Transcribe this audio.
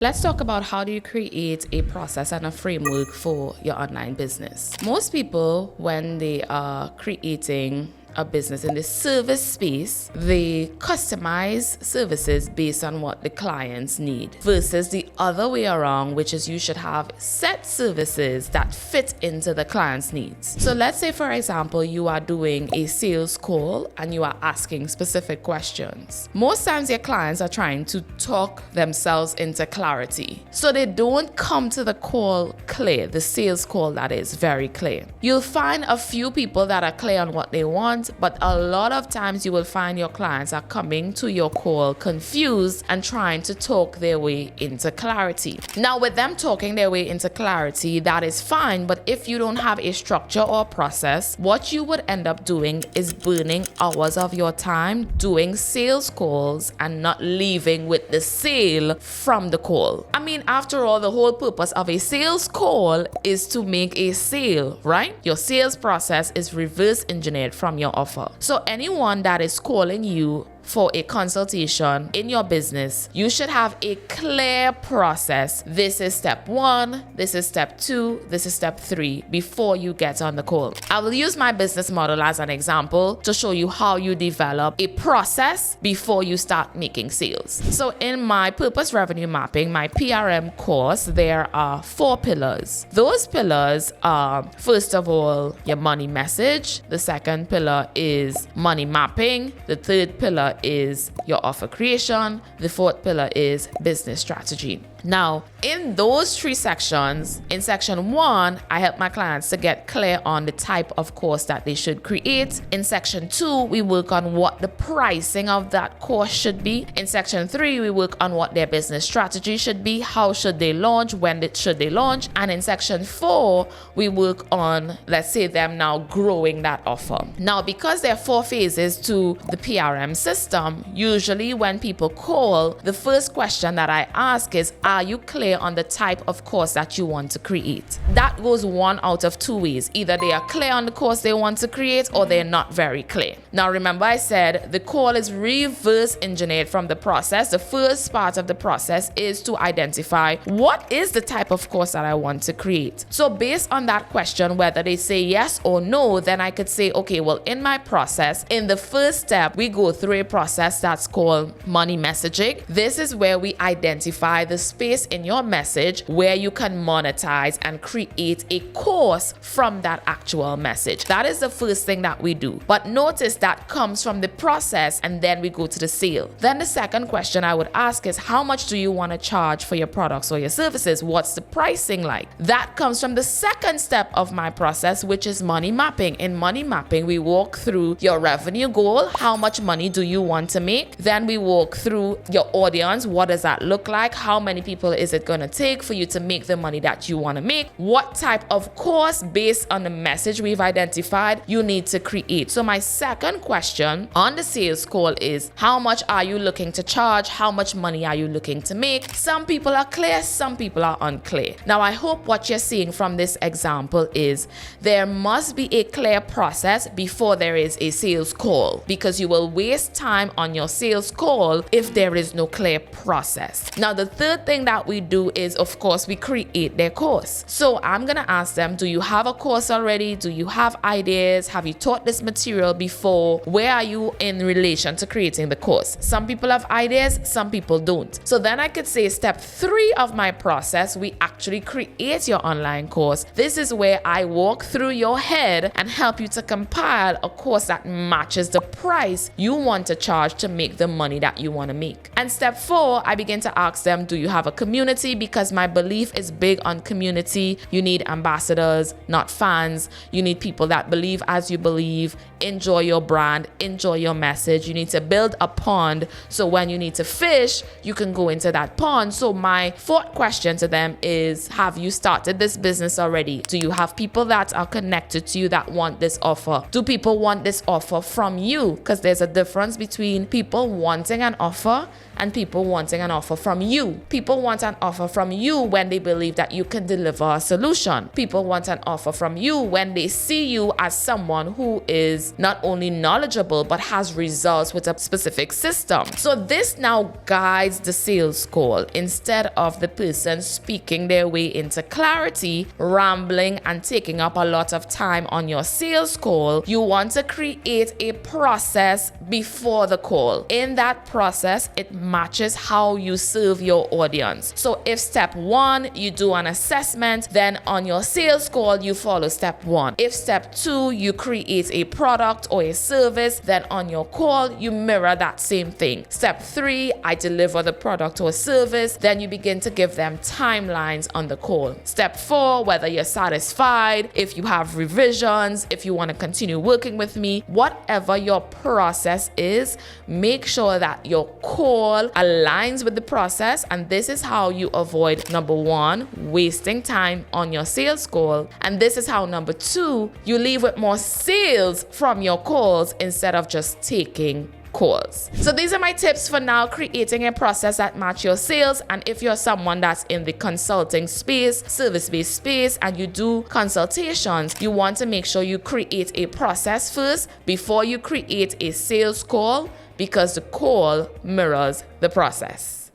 Let's talk about how do you create a process and a framework for your online business. Most people, when they are creating a business in the service space, they customize services based on what the clients need versus the other way around, which is you should have set services that fit into the client's needs. So let's say, for example, you are doing a sales call and you are asking specific questions. Most times your clients are trying to talk themselves into clarity. So they don't come to the call clear, the sales call that is very clear. You'll find a few people that are clear on what they want, but a lot of times you will find your clients are coming to your call confused and trying to talk their way into clarity. Now, with them talking their way into clarity, that is fine, but if you don't have a structure or process, what you would end up doing is burning hours of your time doing sales calls and not leaving with the sale from the call. I mean, after all, the whole purpose of a sales call is to make a sale, right? Your sales process is reverse engineered from your offer. So anyone that is calling you for a consultation in your business, you should have a clear process. This is step 1, this is step 2, this is step 3 before you get on the call. I will use my business model as an example to show you how you develop a process before you start making sales. So in my purpose revenue mapping, my PRM course, there are 4 pillars. Those pillars are, first of all, your money message. The second pillar is money mapping. The third pillar is your offer creation. The fourth pillar is business strategy. Now, in those 3 sections, in section 1, I help my clients to get clear on the type of course that they should create. In section 2, we work on what the pricing of that course should be. In section 3, we work on what their business strategy should be, how should they launch, should they launch. And in section 4, we work on, let's say, them now growing that offer. Now, because there are 4 phases to the PRM system, usually when people call, the first question that I ask is, are you clear on the type of course that you want to create? That goes one out of 2 ways. Either they are clear on the course they want to create or they're not very clear. Now, remember I said the call is reverse engineered from the process. The first part of the process is to identify what is the type of course that I want to create. So based on that question, whether they say yes or no, then I could say, okay, well, in my process, in the first step, we go through a process that's called money messaging. This is where we identify the space in your message where you can monetize and create a course from that actual message. That is the first thing that we do. But notice that comes from the process and then we go to the sale. Then the second question I would ask is, how much do you want to charge for your products or your services? What's the pricing like? That comes from the second step of my process, which is money mapping. In money mapping, we walk through your revenue goal. How much money do you want to make? Then we walk through your audience. What does that look like? How many people is it going to take for you to make the money that you want to make? What type of course based on the message we've identified you need to create? So my second question on the sales call is, how much are you looking to charge? How much money are you looking to make? Some people are clear, some people are unclear. Now, I hope what you're seeing from this example is there must be a clear process before there is a sales call, because you will waste time on your sales call if there is no clear process. Now, the third thing that we do is, of course, we create their course. So I'm going to ask them, do you have a course already? Do you have ideas? Have you taught this material before? Where are you in relation to creating the course? Some people have ideas, some people don't. So then I could say step 3 of my process, we actually create your online course. This is where I walk through your head and help you to compile a course that matches the price you want to charge to make the money that you want to make. And step 4, I begin to ask them, do you have a community? Because my belief is big on community. You need ambassadors, not fans. You need people that believe as you believe, enjoy your brand, enjoy your message. You need to build a pond so when you need to fish, you can go into that pond. So my 4th question to them is, have you started this business already? Do you have people that are connected to you that want this offer? Do people want this offer from you? Because there's a difference between between people wanting an offer and people wanting an offer from you. People want an offer from you when they believe that you can deliver a solution. People want an offer from you when they see you as someone who is not only knowledgeable but has results with a specific system. So this now guides the sales call instead of the person speaking their way into clarity, rambling, and taking up a lot of time on your sales call. You want to create a process before the call. In that process, it matches how you serve your audience. So if step 1, you do an assessment, then on your sales call, you follow step 1. If step 2, you create a product or a service, then on your call, you mirror that same thing. Step 3, I deliver the product or service, then you begin to give them timelines on the call. Step 4, whether you're satisfied, if you have revisions, if you want to continue working with me, whatever your process is, make sure that your call aligns with the process, and this is how you avoid, number 1, wasting time on your sales call, and this is how, number 2, you leave with more sales from your calls instead of just taking calls. So these are my tips for now creating a process that match your sales. And if you're someone that's in the consulting space, service-based space, and you do consultations, you want to make sure you create a process first before you create a sales call, because the call mirrors the process.